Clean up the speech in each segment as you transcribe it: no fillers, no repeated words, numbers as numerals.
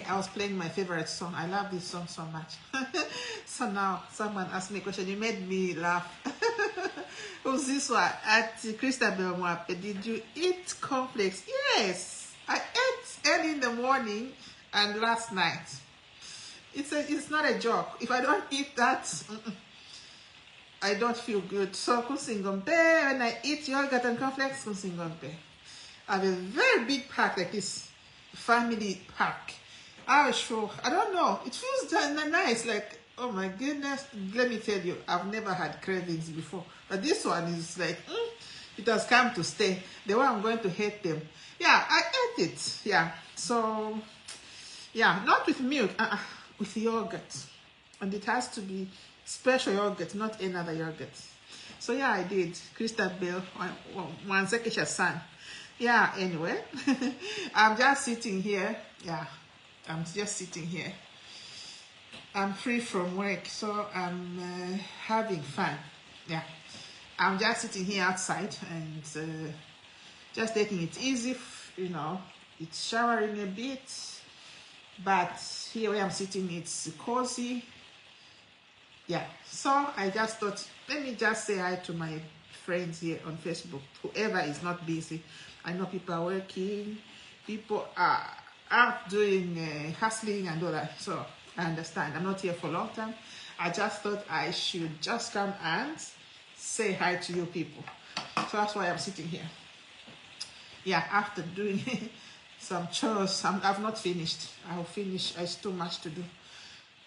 I was playing my favorite song. I love this song so much. So now someone asked me a question. You made me laugh. Who's this one? At Christabel Mwape, did you eat cornflakes? Yes, I ate early in the morning and last night. It's not a joke. If I don't eat that, I don't feel good. So kusingompe, when I eat yogurt and cornflakes, kusingompe. I have a very big pack like this, family pack. I was sure. I don't know. It feels nice. Like, oh my goodness. Let me tell you, I've never had cravings before. But this one is like, it has come to stay. The way I'm going to hate them. Yeah, I ate it. Yeah. So, yeah, not with milk, with yogurt. And it has to be special yogurt, not another yogurt. So, yeah, I did. Christabel, one second, son. Yeah, anyway, I'm just sitting here. Yeah, I'm just sitting here. I'm free from work, so I'm having fun. Yeah, I'm just sitting here outside and just taking it easy. You know, it's showering a bit, but here where I'm sitting, it's cozy. Yeah, so I just thought, let me just say hi to my friends here on Facebook, whoever is not busy. I know people are working, people are out doing hustling and all that, so I understand. I'm not here for a long time. I just thought I should just come and say hi to you people. So that's why I'm sitting here. Yeah, after doing some chores, I've not finished. I'll finish. It's too much to do.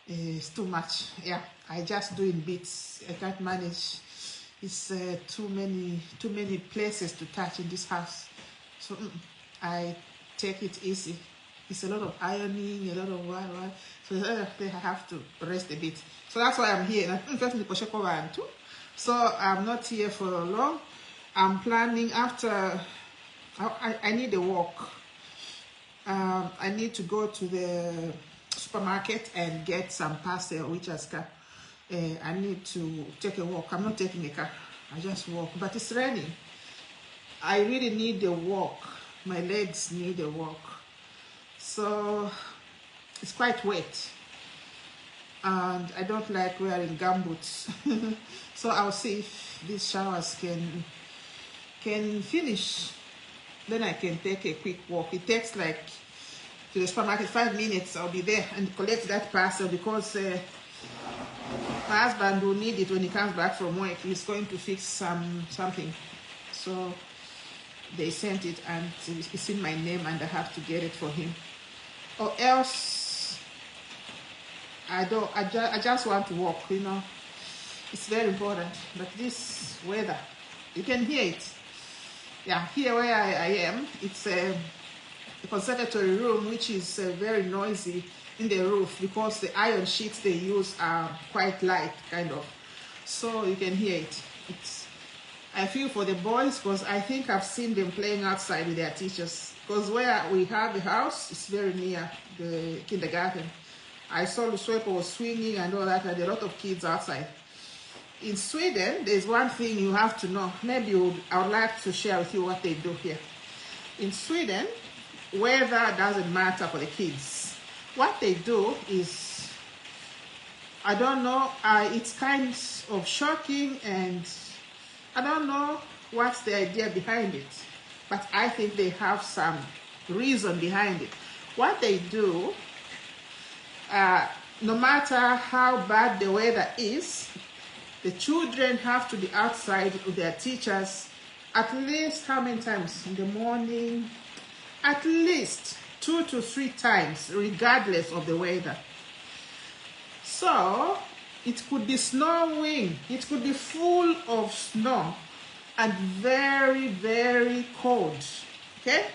It's too much. Yeah, I just do in bits. I can't manage. It's too many places to touch in this house. So I take it easy. It's a lot of ironing, a lot of what. So I have to rest a bit. So that's why I'm here. So I'm not here for long. I'm planning after. I need a walk. I need to go to the supermarket and get some parcel which has come. I need to take a walk. I'm not taking a car. I just walk. But it's raining. I really need a walk. My legs need a walk. So it's quite wet. And I don't like wearing gumboots. So I'll see if these showers can finish. Then I can take a quick walk. It takes like to the supermarket 5 minutes. I'll be there and collect that parcel because my husband will need it when he comes back from work. He's going to fix something. So they sent it and it's in my name and I have to get it for him. Or else I just want to walk, you know. It's very important. But this weather, you can hear it. Yeah, here where I am, it's a conservatory room which is very noisy in the roof because the iron sheets they use are quite light, kind of. So you can hear it. I feel for the boys because I think I've seen them playing outside with their teachers. Because where we have the house, it's very near the kindergarten. I saw Luswepo was swinging and all that, and a lot of kids outside. In Sweden, there's one thing you have to know. Maybe I would like to share with you what they do here. In Sweden, weather doesn't matter for the kids. What they do is, I don't know, it's kind of shocking and I don't know what's the idea behind it, but I think they have some reason behind it. What they do, no matter how bad the weather is, the children have to be outside with their teachers at least how many times in the morning? At least 2 to 3 times, regardless of the weather. So it could be snowing, it could be full of snow and very, very cold. Okay?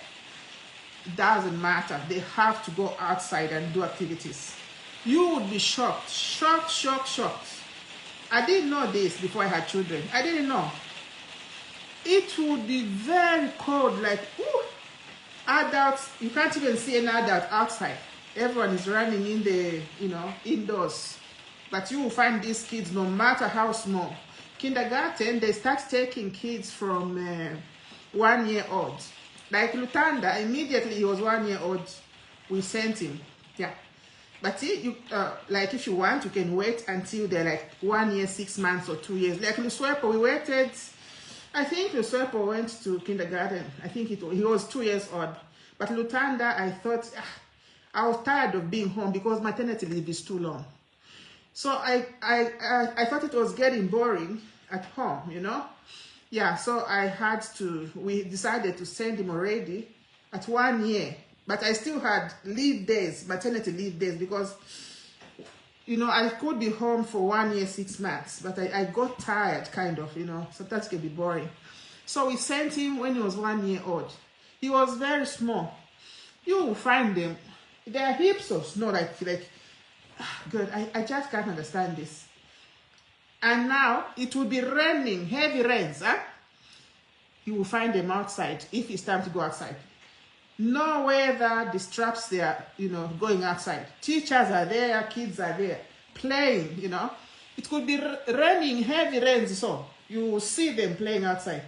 It doesn't matter. They have to go outside and do activities. You would be shocked. Shocked. I didn't know this before I had children. I didn't know. It would be very cold, like, ooh, adults, you can't even see an adult outside. Everyone is running in the, indoors. But you will find these kids, no matter how small. Kindergarten, they start taking kids from 1 year old. Like Lutanda, immediately he was 1 year old, we sent him. Yeah. But like if you want, you can wait until they're like 1 year, 6 months, or 2 years. Like Luswepo, we waited. I think Luswepo went to kindergarten. I think he was 2 years old. But Lutanda, I thought, I was tired of being home because maternity leave is too long. So I thought it was getting boring at home, you know. Yeah, so we decided to send him already at 1 year. But I still had leave days, maternity leave days, because, you know, I could be home for 1 year, 6 months. But I got tired, kind of, you know. Sometimes it can be boring. So we sent him when he was 1 year old. He was very small. You will find them. Their hips of snow, like good. I just can't understand this. And now it will be raining, heavy rains. Huh? You will find them outside if it's time to go outside. No weather disrupts their, you know, going outside. Teachers are there, kids are there, playing, you know. It could be raining, heavy rains, so you will see them playing outside.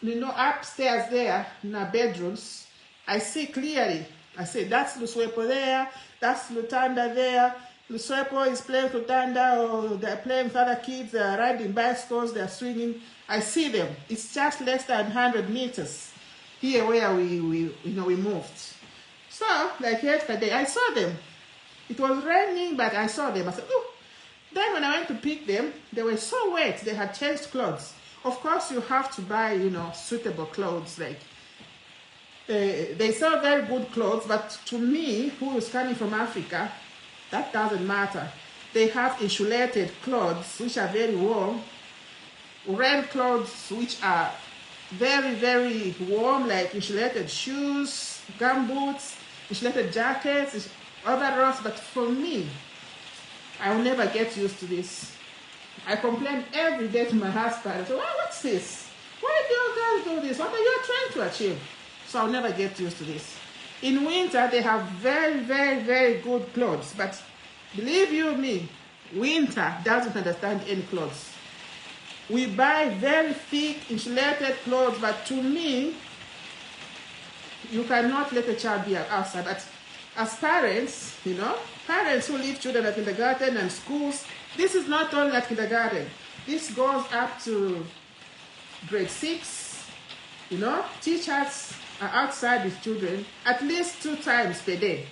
You know, upstairs there in our bedrooms, I see clearly. I say, that's Luswepo there, that's Lutanda there. Luswepo is playing Lutanda, or they're playing with other kids, they're riding bicycles, they're swinging. I see them. It's just less than 100 meters here where we moved. So, like yesterday, I saw them. It was raining, but I saw them. I said, oh. Then when I went to pick them, they were so wet, they had changed clothes. Of course, you have to buy, you know, suitable clothes. Like, they sell very good clothes, but to me, who is coming from Africa, that doesn't matter. They have insulated clothes, which are very warm. Rain clothes, which are very, very warm, like insulated shoes, gumboots, insulated jackets, overalls. But for me, I will never get used to this. I complain every day to my husband. I say, well, what's this? Why do you guys do this? What are you trying to achieve? So I'll never get used to this. In winter, they have very, very, very good clothes. But believe you me, winter doesn't understand any clothes. We buy very thick, insulated clothes, but to me, you cannot let a child be outside. But as parents, you know, parents who leave children at kindergarten and schools, this is not only at kindergarten. This goes up to grade 6, you know. Teachers are outside with children at least 2 times per day.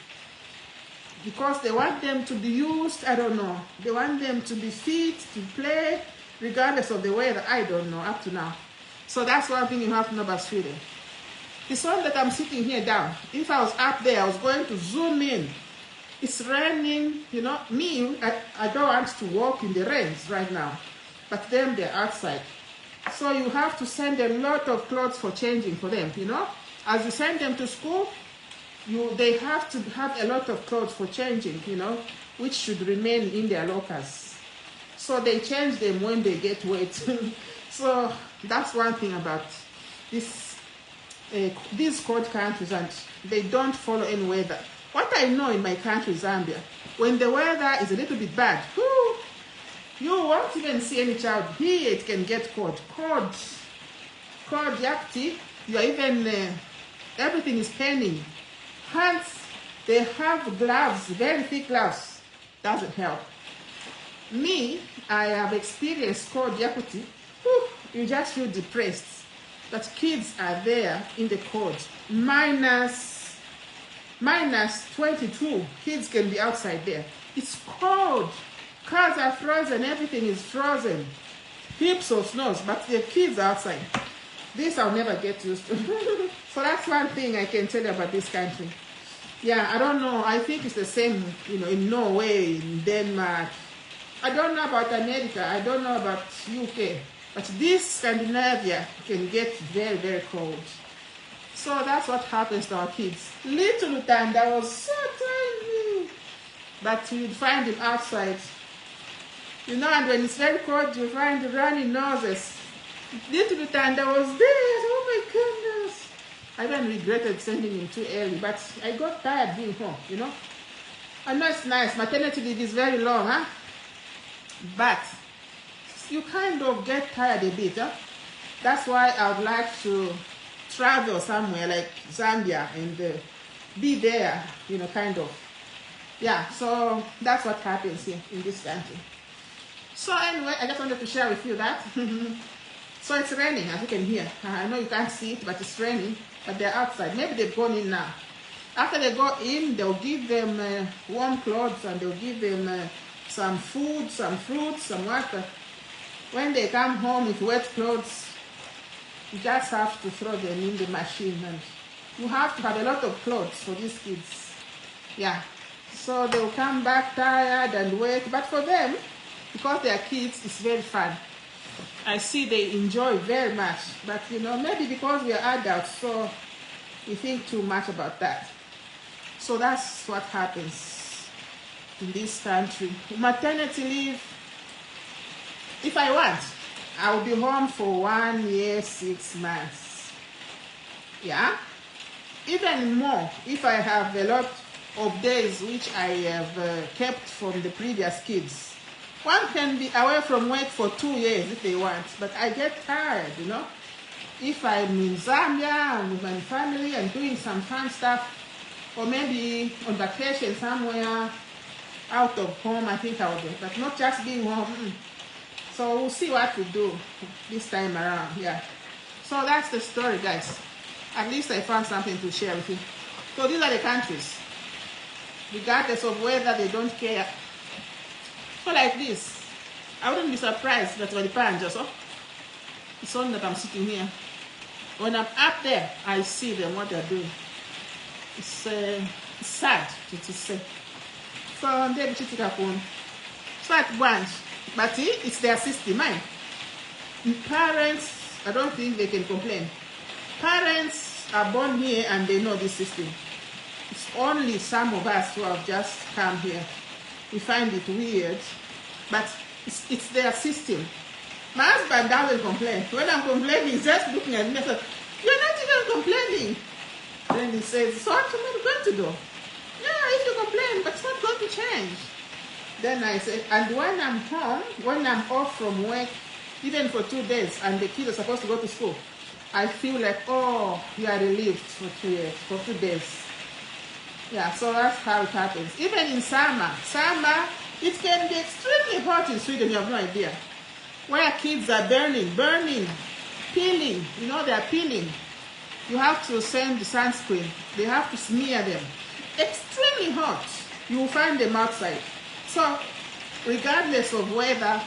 Because they want them to be used, I don't know. They want them to be fit, to play, regardless of the weather, I don't know, up to now. So that's one thing you have to know about Sweden. It's one that I'm sitting here down. If I was up there, I was going to zoom in. It's raining, you know. Me, I don't want to walk in the rains right now. But them, they're outside. So you have to send a lot of clothes for changing for them, you know. As you send them to school, they have to have a lot of clothes for changing, you know, which should remain in their lockers. So they change them when they get wet. So that's one thing about these cold countries, and they don't follow any weather. What I know in my country, Zambia, when the weather is a little bit bad, you won't even see any child. Here it can get cold, yakti. You are even everything is paining. Hands, they have gloves, very thick gloves. Doesn't help. Me, I have experienced cold yakuti. You just feel depressed. That kids are there in the cold. Minus 22. Kids can be outside there. It's cold. Cars are frozen. Everything is frozen. Heaps of snows, but the kids are outside. This I'll never get used to. So that's one thing I can tell you about this country. Yeah, I don't know. I think it's the same, you know, in Norway, in Denmark. I don't know about America. I don't know about UK. But this Scandinavia can get very, very cold. So that's what happens to our kids. Little Lutanda was so tiny. But you'd find him outside. You know, and when it's very cold, you find the runny noses. Little Lutanda was there. Oh my goodness. I even regretted sending him too early, but I got tired being home, you know. I know it's nice. Maternity leave is very long, huh? But you kind of get tired a bit, huh? That's why I would like to travel somewhere like Zambia and be there, you know, kind of Yeah, so that's what happens here in this country. So anyway, I just wanted to share with you that. So it's raining, as you can hear. I know you can't see it, but it's raining. But they're outside. Maybe they've gone in now. After they go in, they'll give them warm clothes, and they'll give them some food, some fruits, some water. When they come home with wet clothes, you just have to throw them in the machine. And you have to have a lot of clothes for these kids. Yeah. So they'll come back tired and wet. But for them, because they are kids, it's very fun. I see they enjoy very much. But, you know, maybe because we are adults, so we think too much about that. So that's what happens in this country. Maternity leave, if I want, I will be home for 1 year, 6 months. Yeah? Even more, if I have a lot of days which I have kept from the previous kids. One can be away from work for 2 years if they want, but I get tired, you know. If I'm in Zambia and with my family and doing some fun stuff, or maybe on vacation somewhere out of home, I think I will do, but not just being home. So we'll see what we do this time around, yeah. So that's the story, guys. At least I found something to share with you. So these are the countries. Regardless of whether they don't care. So like this, I wouldn't be surprised that when the parents just, it's only that I'm sitting here. When I'm up there, I see them, what they're doing. It's sad to say. So they be so at once, but it's their system, mine. Parents, I don't think they can complain. Parents are born here and they know this system. It's only some of us who have just come here. We find it weird, but it's their system. My husband doesn't complain. When I'm complaining, he's just looking at me and says, "You're not even complaining." Then he says, "So what am I going to do?" "Yeah, if you complain, but it's not going to change." Then I say, and when I'm home, when I'm off from work, even for 2 days, and the kids are supposed to go to school, I feel like, oh, you are relieved for 2 years, for 2 days. Yeah, so that's how it happens. Even in summer, it can be extremely hot in Sweden, you have no idea. Where kids are burning, peeling, you know, they are peeling. You have to send the sunscreen. They have to smear them. Extremely hot. You will find them outside. So, regardless of whether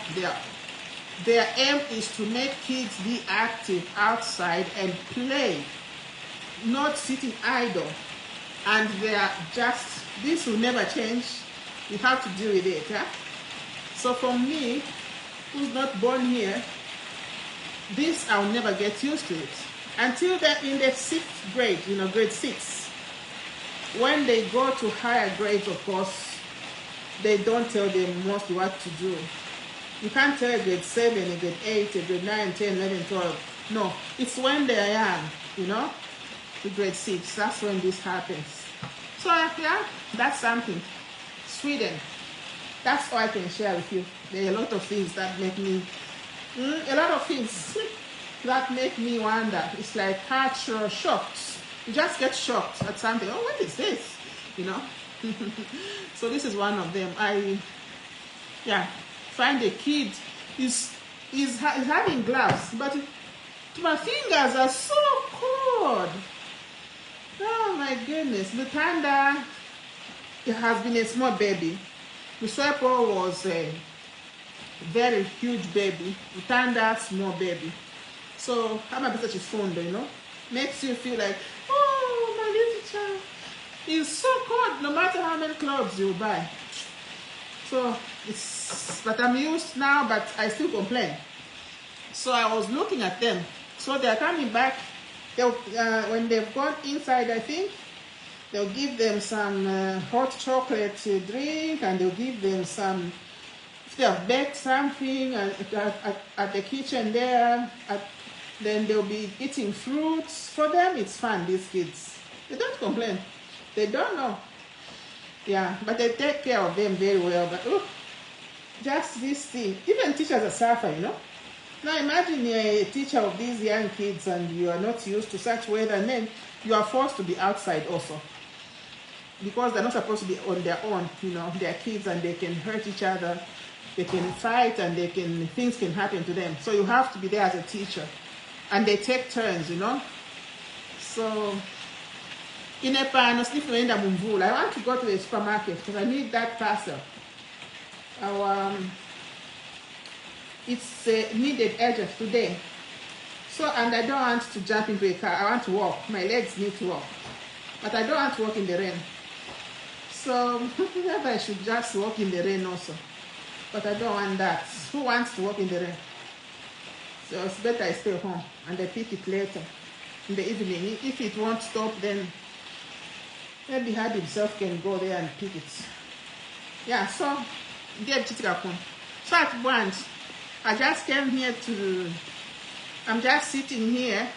their aim is to make kids be active outside and play, not sitting idle. And they are just, this will never change. You have to deal with it. Yeah? So for me, who's not born here, this I'll never get used to it. Until they're in the 6th grade, you know, grade 6. When they go to higher grades, of course, they don't tell them mostly what to do. You can't tell grade 7, grade 8, grade 9, 10, 11, 12. No, it's when they are young, you know, to grade 6. That's when this happens. So, yeah, that's something. Sweden, that's all I can share with you. There are a lot of things that make me, that make me wonder. It's like cultural shocks. You just get shocked at something. Oh, what is this? You know? So this is one of them. Find a kid is having gloves, but my fingers are so cold. Oh my goodness. Lutanda has been a small baby. Lusepo was a very huge baby. Lutanda, small baby. So, how about such a phone, you know? Makes you feel like, oh, my little child. It's so cold no matter how many clothes you buy. So, but I'm used now, but I still complain. So I was looking at them. So they're coming back. When they've gone inside, I think, they'll give them some hot chocolate to drink, and they'll give them some, if they have baked something at the kitchen there, then they'll be eating fruits. For them, it's fun, these kids. They don't complain. They don't know. Yeah, but they take care of them very well. But just this thing. Even teachers are suffering, you know. Now imagine you're a teacher of these young kids and you are not used to such weather, and then you are forced to be outside also. because they're not supposed to be on their own, you know, they're kids and they can hurt each other, they can fight, and things can happen to them. So you have to be there as a teacher. And they take turns, you know. So, in a pan, I want to go to the supermarket because I need that parcel. It's needed urgent today. So, and I don't want to jump into a car. I want to walk. My legs need to walk. But I don't want to walk in the rain. So, maybe I should just walk in the rain also. But I don't want that. Who wants to walk in the rain? So it's better I stay home and I pick it later in the evening. If it won't stop, then maybe Had himself can go there and pick it. Yeah, so at once, I just came here I'm just sitting here,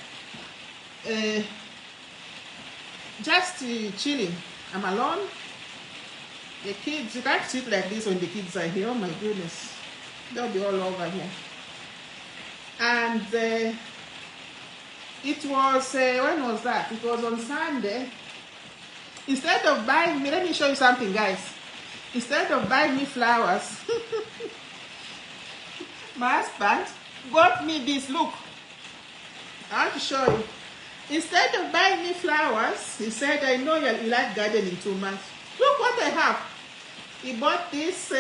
just chilling. I'm alone. The kids, you can't sit like this when the kids are here. Oh my goodness, they'll be all over here. And it was, when was that? It was on Sunday. Instead of buying me, let me show you something, guys. Instead of buying me flowers, my husband got me this. Look, I want to show you. Instead of buying me flowers, he said, I know you like gardening too much. Look what I have. He bought this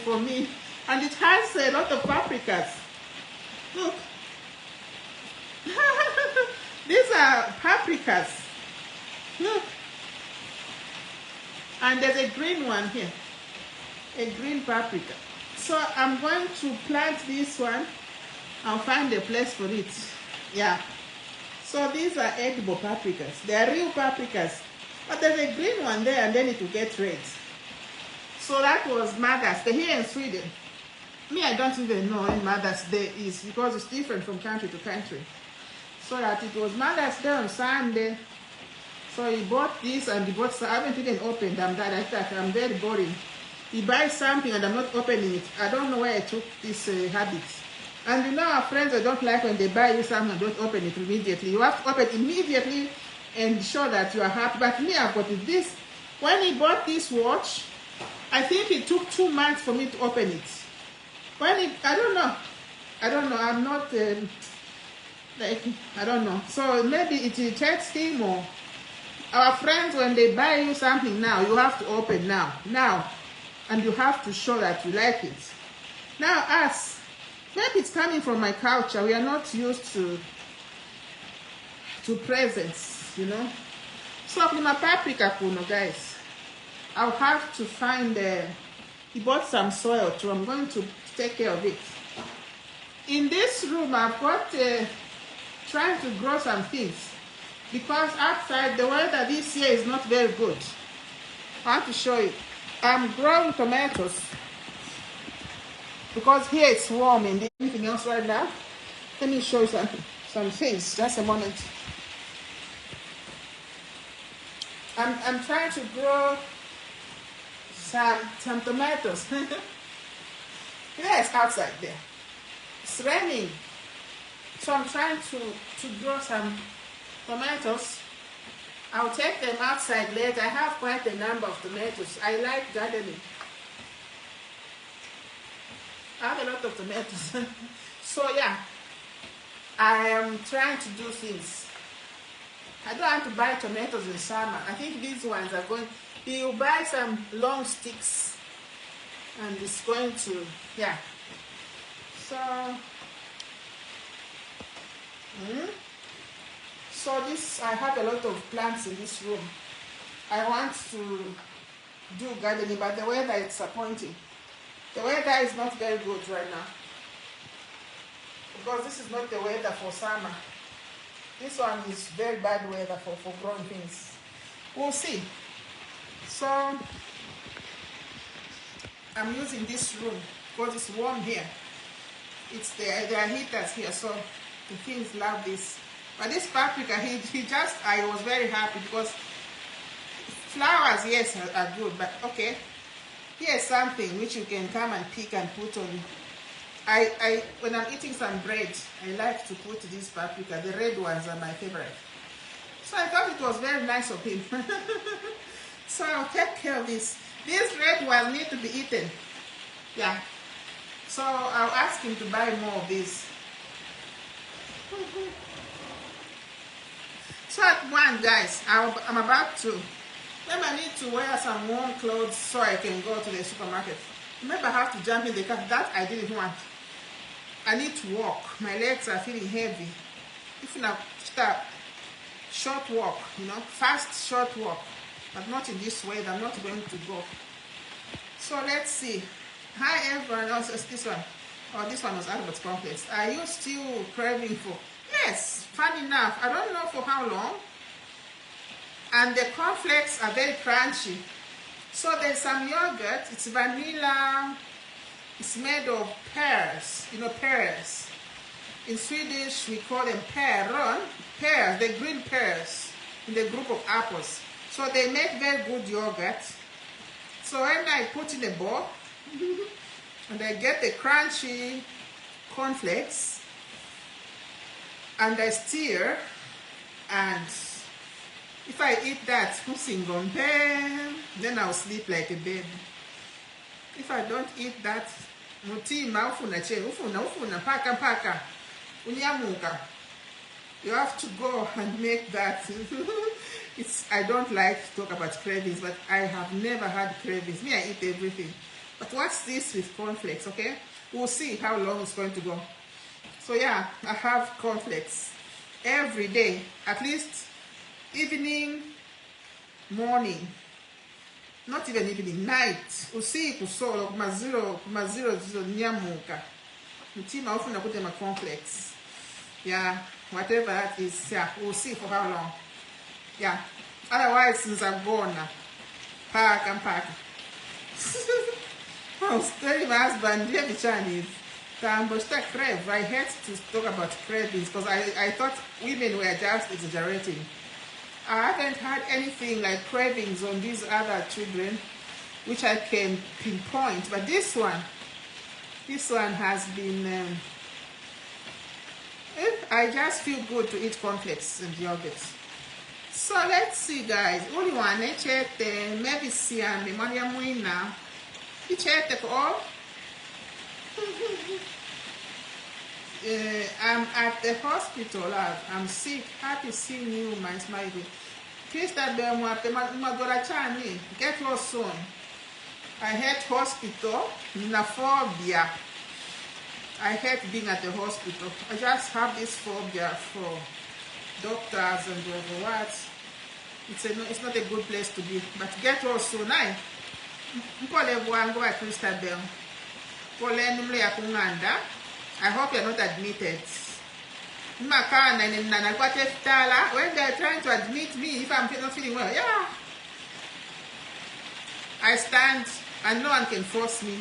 for me, and it has a lot of paprikas. Look. These are paprikas. Look. And there's a green one here. A green paprika. So I'm going to plant this one and find a place for it. Yeah. So these are edible paprikas. They are real paprikas. But there's a green one there and then it will get red. So that was Mother's Day here in Sweden. Me, I don't even know when Mother's Day is because it's different from country to country. So that it was Mother's Day on Sunday. So he bought this and he bought, I haven't even opened them. That I thought I'm very boring. He buys something and I'm not opening it. I don't know where I took this habit. And you know our friends, I don't like when they buy you something and don't open it immediately. You have to open it immediately and show that you are happy. But me, I've got this. When he bought this watch, I think it took 2 months for me to open it. When it, I don't know, I'm not, like, I don't know. So maybe it takes him or our friends, when they buy you something now, you have to open now, and you have to show that you like it. Now us, maybe it's coming from my culture, we are not used to presents, you know. So my paprika kuno, guys, I'll have to find, he bought some soil too, I'm going to take care of it. In this room, I've got, trying to grow some things, because outside the weather this year is not very good. I want to show you. I'm growing tomatoes, because here it's warm and anything else right now. Let me show you some things, just a moment. I'm trying to grow some tomatoes. Yes, outside there. It's raining. So I'm trying to grow some tomatoes. I'll take them outside later. I have quite a number of tomatoes. I like gardening. I have a lot of tomatoes. So yeah, I am trying to do things. I don't want to buy tomatoes in summer. I think these ones are going, you buy some long sticks and it's going to, yeah. So, so this, I have a lot of plants in this room. I want to do gardening, but the weather is disappointing. The weather is not very good right now, because this is not the weather for summer. This one is very bad weather for growing things. We'll see. So I'm using this room because it's warm here. There are heaters here, so the things love this. But this paprika, I was very happy because flowers, yes, are good, but okay. Here's something which you can come and pick and put on. When I'm eating some bread, I like to put this paprika. The red ones are my favorite. So I thought it was very nice of him. So I'll take care of this. This red one need to be eaten. Yeah. So I'll ask him to buy more of these. So at one, guys, I'm about to. Maybe I need to wear some warm clothes so I can go to the supermarket. Maybe I have to jump in the car. That I didn't want. I need to walk. My legs are feeling heavy. If not, start short walk, fast short walk. But not in this way. I'm not going to go. So let's see. Hi everyone. Also, this one. Oh, this one was Albert's complex. Are you still craving for? Yes. Fun enough. I don't know for how long. And the cornflakes are very crunchy. So there's some yogurt. It's vanilla. It's made of pears. Pears. In Swedish, we call them päron. Pears, the green pears in the group of apples. So they make very good yogurt. So when I put in a bowl, and I get the crunchy cornflakes, and I stir, and if I eat that, then I'll sleep like a baby. If I don't eat that, you have to go and make that. I don't like to talk about cravings, but I have never had cravings. Me, I eat everything. But what's this with cornflakes, okay? We'll see how long it's going to go. So yeah, I have cornflakes every day, at least evening, morning, not even evening, night. Usiku solo kumaziro nyamuka. Mtima ufuna kute ma cornflakes. Yeah, whatever that is, yeah, we'll see for how long. Yeah, otherwise since I'm gonna pack and pack. I was telling my husband, dear Chinese, crave. I hate to talk about cravings because I thought women were just exaggerating. I haven't had anything like cravings on these other children, which I can pinpoint. But this one has been. I just feel good to eat cornflakes and yogurt. So let's see, guys. Only one. Maybe see and all. I'm at the hospital. I'm sick. Happy seeing you, my smiley. Get well soon. I hate hospital. Phobia. I hate being at the hospital. I just have this phobia for doctors and what. It's not a good place to be. But get well soon. I hope you're not admitted. When they're trying to admit me, if I'm not feeling well, yeah, I stand and no one can force me.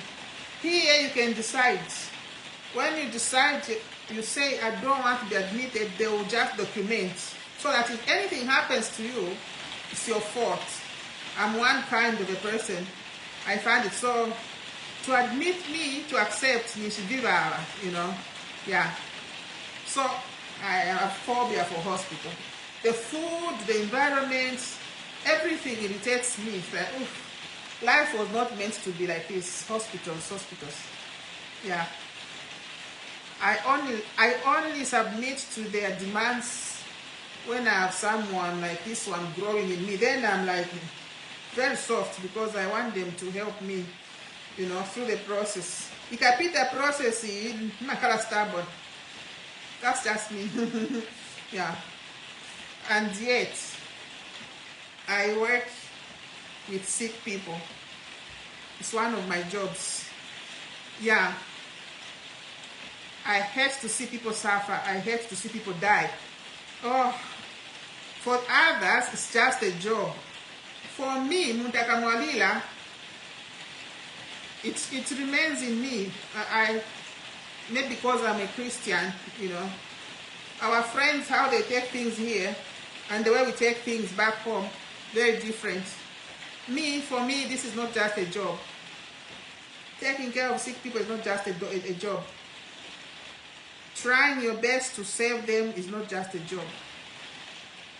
Here you can decide. When you decide, you say, I don't want to be admitted, they will just document. So that if anything happens to you, it's your fault. I'm one kind of a person. I find it so. To admit me, to accept me, yeah. So I have phobia for hospital. The food, the environment, everything irritates me. It's like, oof, life was not meant to be like this. Hospitals. Yeah. I only submit to their demands when I have someone like this one growing in me. Then I'm like very soft because I want them to help me. Through the process. If I put the process in, I'm kind of stubborn. That's just me. Yeah. And yet, I work with sick people. It's one of my jobs. Yeah. I hate to see people suffer. I hate to see people die. Oh, for others, it's just a job. For me, Muntakamwalila, it remains in me. Maybe because I'm a Christian, our friends, how they take things here and the way we take things back home, very different. For me, this is not just a job. Taking care of sick people is not just a job. Trying your best to save them is not just a job.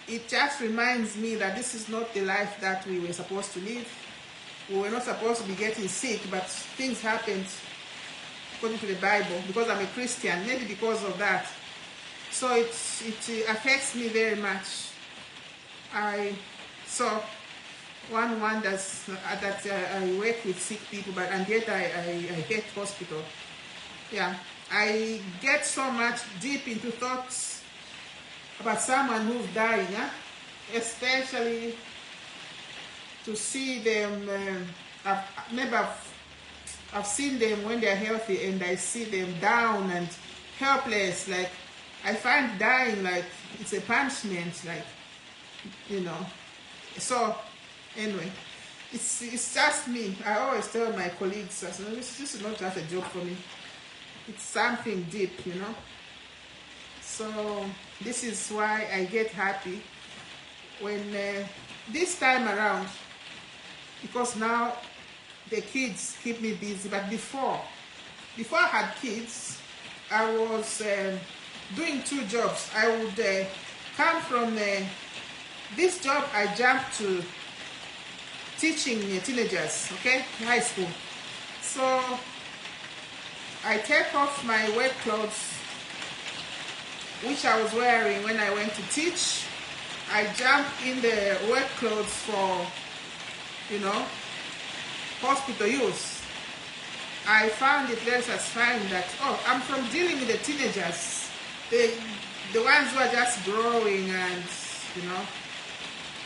it just reminds me that this is not the life that we were supposed to live. We were not supposed to be getting sick, but things happened according to the Bible, because I'm a Christian, maybe because of that. So it affects me very much. So one wonders that I work with sick people, and yet I hate hospital. Yeah, I get so much deep into thoughts about someone who's dying, especially to see them. I've seen them when they're healthy, and I see them down and helpless. Like, I find dying like it's a punishment, like, you know. So anyway, it's just me. I always tell my colleagues, this is not just a joke for me. It's something deep, you know. So this is why I get happy when this time around, because now the kids keep me busy. But before I had kids, I was doing 2 jobs. I would come from this job. I jumped to teaching teenagers, okay, high school. So I take off my work clothes, which I was wearing when I went to teach. I jump in the work clothes for, you know, hospital use. I found it very satisfying that, I'm from dealing with the teenagers, the ones who are just growing, and, you know,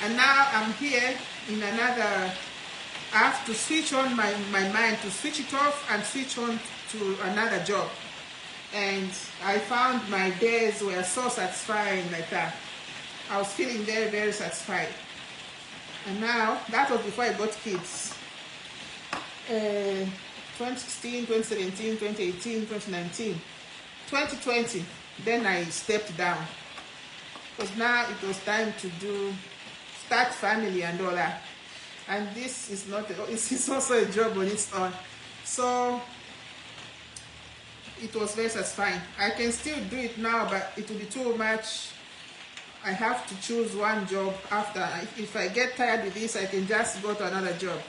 and now I'm here in another. I have to switch on my mind, to switch it off and switch on to another job. And I found my days were so satisfying like that. I was feeling very, very satisfied. And now, that was before I got kids. 2016, 2017, 2018, 2019, 2020, then I stepped down. Because now it was time to start family and all that. And this is not, it's also a job on its own. So it was very satisfying. I can still do it now, but it will be too much. I have to choose one job after. If I get tired with this, I can just go to another job.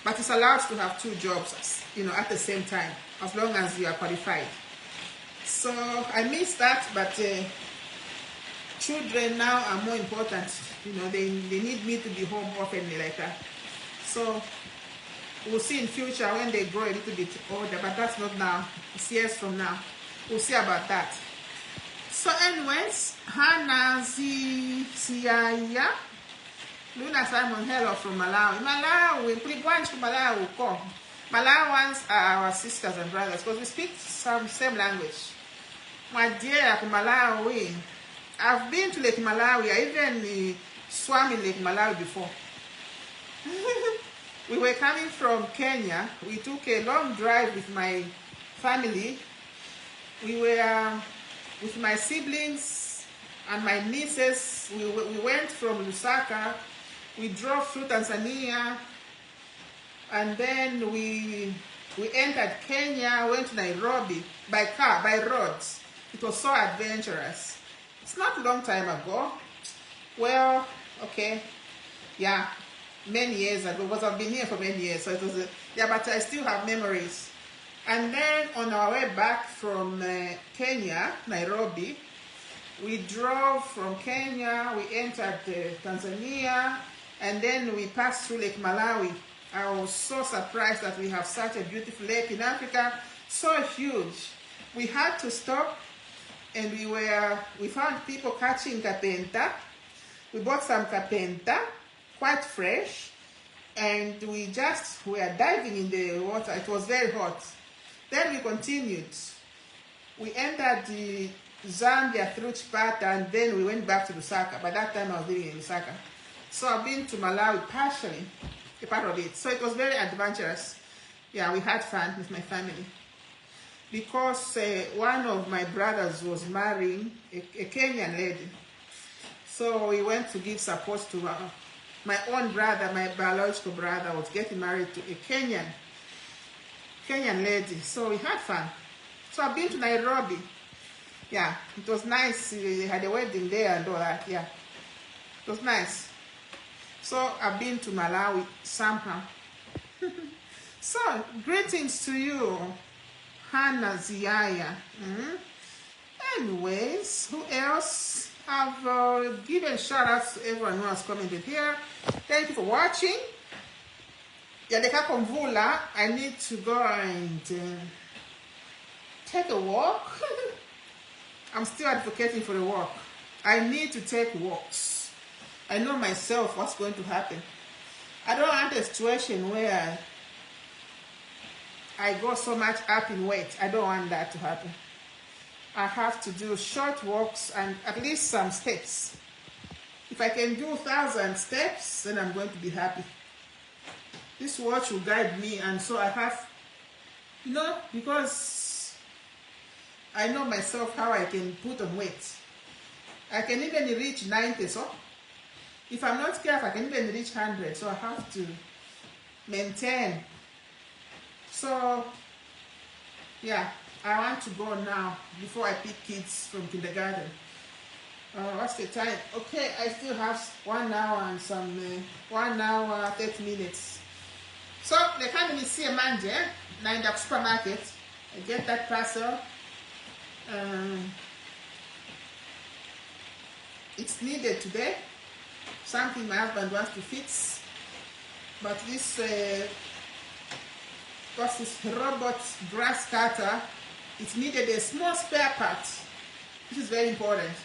But it's allowed to have 2 jobs, you know, at the same time, as long as you are qualified. So I miss that, but children now are more important. You know, they need me to be home often like that. So we'll see in future when they grow a little bit older, but that's not now. It's years from now. We'll see about that. So anyways, Hannah Siaya, Luna Simon, hello from Malawi. Malawi, Pribwanch from Malawi, come. Malawans are our sisters and brothers because we speak some same language. My dear, from Malawi, I've been to Lake Malawi. I even swam in Lake Malawi before. We were coming from Kenya. We took a long drive with my family. We were with my siblings and my nieces. We went from Lusaka. We drove through Tanzania. And then we entered Kenya, went to Nairobi by car, by roads. It was so adventurous. It's not a long time ago. Well, okay, yeah, many years ago, because I've been here for many years, so it was, yeah, but I still have memories. And then on our way back from Kenya, Nairobi, we drove from Kenya, we entered Tanzania, and then we passed through Lake Malawi. I was so surprised that we have such a beautiful lake in Africa, so huge. We had to stop, and we found people catching kapenta. We bought some kapenta, quite fresh, and we just were diving in the water. It was very hot. Then we continued. We entered the Zambia through Chipata, and then we went back to Lusaka. By that time, I was living in Lusaka. So I've been to Malawi partially, a part of it. So it was very adventurous. Yeah, we had fun with my family. Because one of my brothers was marrying a Kenyan lady. So we went to give support to my own brother, my biological brother was getting married to a Kenyan lady. So we had fun. So I've been to Nairobi. Yeah, it was nice. They had a wedding there and all that, yeah. It was nice. So I've been to Malawi somehow. So greetings to you, Hannah Ziaya. Anyways, who else? I've given shout outs to everyone who has commented here. Thank you for watching. Yadeka Konvula, I need to go and take a walk. I'm still advocating for a walk. I need to take walks. I know myself what's going to happen. I don't want a situation where I go so much up in weight. I don't want that to happen. I have to do short walks and at least some steps. If I can do 1,000 steps, then I'm going to be happy. This watch will guide me, and so I have, because I know myself how I can put on weight. I can even reach 90, so if I'm not careful, I can even reach 100, so I have to maintain. So, yeah, I want to go now before I pick kids from kindergarten. What's the time? Okay, I still have 1 hour and some 1 hour 30 minutes. So the time we see a man there, now in the supermarket, I get that parcel. It's needed today. Something my husband wants to fix. But this what's this robot grass cutter? It needed a small spare part, which is very important.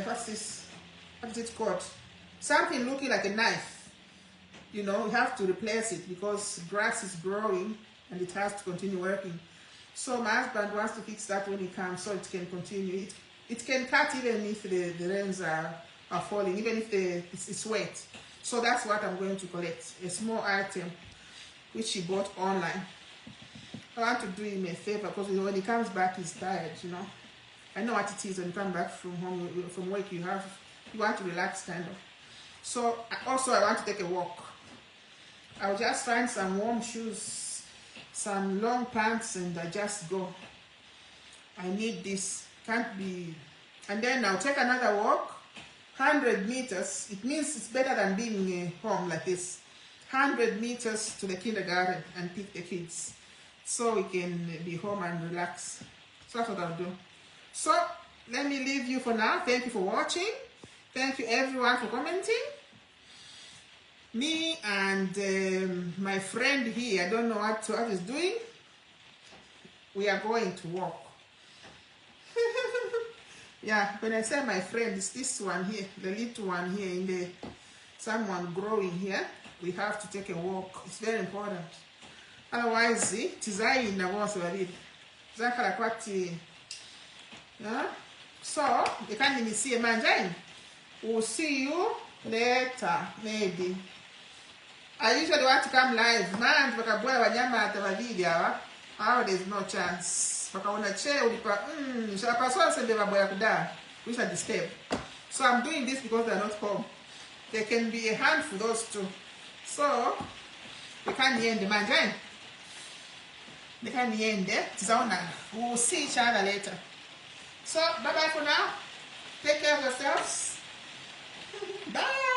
What's this? What is it called? Something looking like a knife. You have to replace it because grass is growing and it has to continue working. So my husband wants to fix that when he comes so it can continue. It can cut even if the rains are falling, even if it's wet. So that's what I'm going to collect, a small item which he bought online. I want to do him a favor because when he comes back he's tired, I know what it is when you come back from home, from work, you want to relax kind of. So also I want to take a walk. I'll just find some warm shoes, some long pants, and I just go. I need this. Can't be. And then I'll take another walk, 100 meters. It means it's better than being home like this. 100 meters to the kindergarten and pick the kids. So we can be home and relax. So that's what I'll do. So let me leave you for now. Thank you for watching. Thank you everyone for commenting. Me and my friend here, I don't know what he's doing. We are going to walk. Yeah, when I say my friend, it's this one here, the little one here, someone growing here. We have to take a walk. It's very important. Otherwise, tizai in the walls already. So, you can't even see a man. We'll see you later, maybe. I usually want to come live. Man, wakaboya wanyama atawavidi hawa. There's no chance. Wakaona che ulipa, shapaswa sende waboya kuda. We shall disturb. So I'm doing this because they're not home. They can be a hand for those two. So, we can't end the man, they can't end it. We'll see each other later. So, bye-bye for now. Take care of yourselves. Bye.